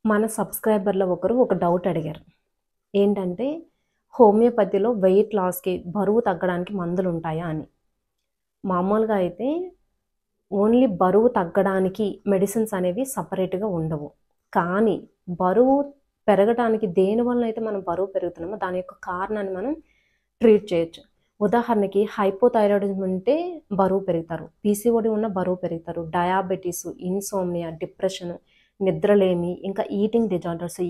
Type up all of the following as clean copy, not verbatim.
మన సబ్స్క్రైబర్‌లో ఒకరు ఒక డౌట్ అడిగారు. ఏంటంటే, హోమియోపతిలో వెయిట్ లాస్‌కి, బరువు తగ్గడానికి మందులుంటాయా అని. మామూలుగా అయితే ఓన్లీ బరువు తగ్గడానికి మెడిసిన్స్ అనేవి సెపరేట్‌గా ఉండవు. కానీ బరువు పెరగటానికి దేనివల్లనైతే మనం బరువు పెరుగుతున్నామో దాని యొక్క కారణాన్ని మనం ట్రీట్ చేయొచ్చు. ఉదాహరణకి హైపోథైరాయిడిజం ఉంటే బరువు పెరుగుతారు. పీసీఓడీ ఉన్న బరువు పెరుగుతారు. డయాబెటిస్, ఇన్సోమ్నియా, డిప్రెషన్, నిద్రలేమి, ఇంకా ఈటింగ్ డిజార్డర్స్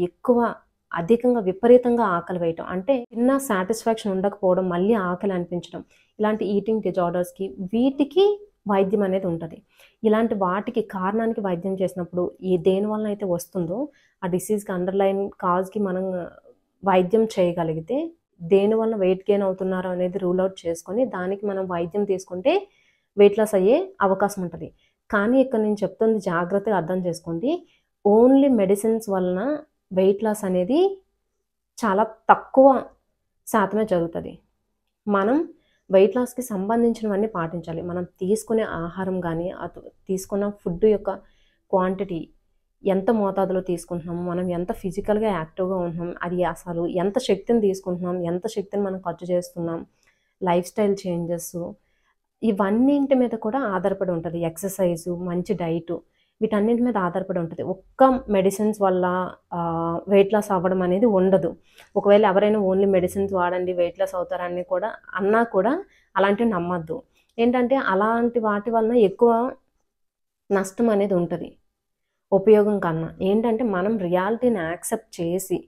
అధికంగా విపరీతంగా ఆకలి వేయటం. అంటే తిన్న సాటిస్ఫాక్షన్ ఉండకపోవడం, మళ్ళీ ఆకలి అనిపించడం. ఇలాంటి ఈటింగ్ డిజార్డర్స్‌కి వీటికి వైద్యం అనేది ఉంటది. ఇలాంటి వాటికి కారణానికి వైద్యం చేసినప్పుడు దేనివలనైతే వస్తుందో ఆ డిసీజ్‌కి అండర్‌లైన్ కాజ్‌కి మనం వైద్యం చేయగలిగితే దేనివల్ల వెయిట్ గెయిన్ అవుతున్నారో అనేది రూల్ ఔట్ చేసుకొని దానికి మనం వైద్యం తీసుకుంటే వెయిట్ లాస్ అయ్యే అవకాశం ఉంటది. కానీ ఇక్కడ నేను చెప్తుంది జాగ్రత్తగా అర్థం చేసుకోండి. ఓన్లీ మెడిసిన్స్ వలన వెయిట్ లాస్ అనేది చాలా తక్కువ శాతమే జరుగుతది. మనం వెయిట్ లాస్‌కి సంబంధించినవన్నీ పాటించాలి. మనం తీసుకునే ఆహారం గానీ, తీసుకున్న ఫుడ్ యొక్క క్వాంటిటీ ఎంత మోతాదులో తీసుకుంటున్నాము, మనం ఎంత ఫిజికల్‌గా యాక్టివ్‌గా ఉంటున్నాం, అది అసలు ఎంత శక్తిని తీసుకుంటున్నాం, ఎంత శక్తిని మనం ఖర్చు చేస్తున్నాం, లైఫ్ స్టైల్ చేంజెసు ఇవన్నింటి మీద కూడా ఆధారపడి ఉంటది. ఎక్సర్‌సైజు, మంచి డైటు వీటన్నింటి మీద ఆధారపడి ఉంటది. ఒక్క మెడిసిన్స్ వల్ల వెయిట్ లాస్ అవ్వడం అనేది ఉండదు. ఒకవేళ ఎవరైనా ఓన్లీ మెడిసిన్స్ వాడండి వెయిట్ లాస్ అవుతారని అన్నా కూడా అలాంటివి నమ్మొద్దు. ఏంటంటే అలాంటి వాటి వలన ఎక్కువ నష్టం అనేది ఉంటది. ఉపయోగం కన్నా. ఏంటంటే మనం రియాలిటీని యాక్సెప్ట్ చేసి,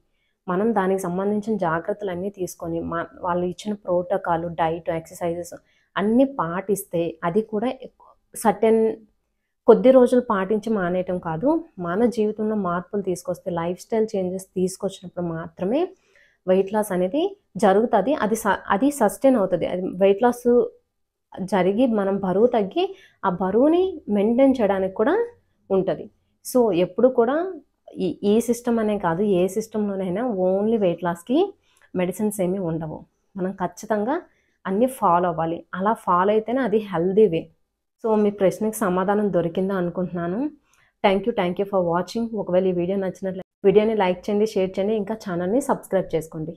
మనం దానికి సంబంధించిన జాగ్రత్తలన్నీ తీసుకొని, వాళ్ళు ఇచ్చిన ప్రోటోకాల్, డైట్, ఎక్సర్‌సైజెస్ అన్నీ పాటిస్తే అది కూడా సర్టెన్ కొద్ది రోజులు పాటించి మానేయటం కాదు. మన జీవితంలో మార్పులు తీసుకొస్తే, లైఫ్ స్టైల్ చేంజెస్ తీసుకొచ్చినప్పుడు మాత్రమే వెయిట్ లాస్ అనేది జరుగుతది. అది సస్టైన్ అవుతది. అది వెయిట్ లాస్ జరిగి మనం బరువు తగ్గి, ఆ బరువుని మెయింటైన్ చేయడానికి కూడా ఉంటది. సో, ఎప్పుడు కూడా ఈ సిస్టమ్ అనే కాదు, ఏ సిస్టమ్‌లోనైనా ఓన్లీ వెయిట్ లాస్‌కి మెడిసిన్స్ ఏమి ఉండవు. మనం ఖచ్చితంగా అన్నీ ఫాలో అవ్వాలి. అలా ఫాలో అయితేనే అది హెల్తీ వే. సో, మీ ప్రశ్నకి సమాధానం దొరికిందా అనుకుంటున్నాను. Thank you for watching. ఒకవేళ ఈ వీడియో నచ్చినట్లయితే వీడియోని లైక్ చేయండి, షేర్ చేయండి, ఇంకా ఛానల్‌ని సబ్స్క్రైబ్ చేసుకోండి.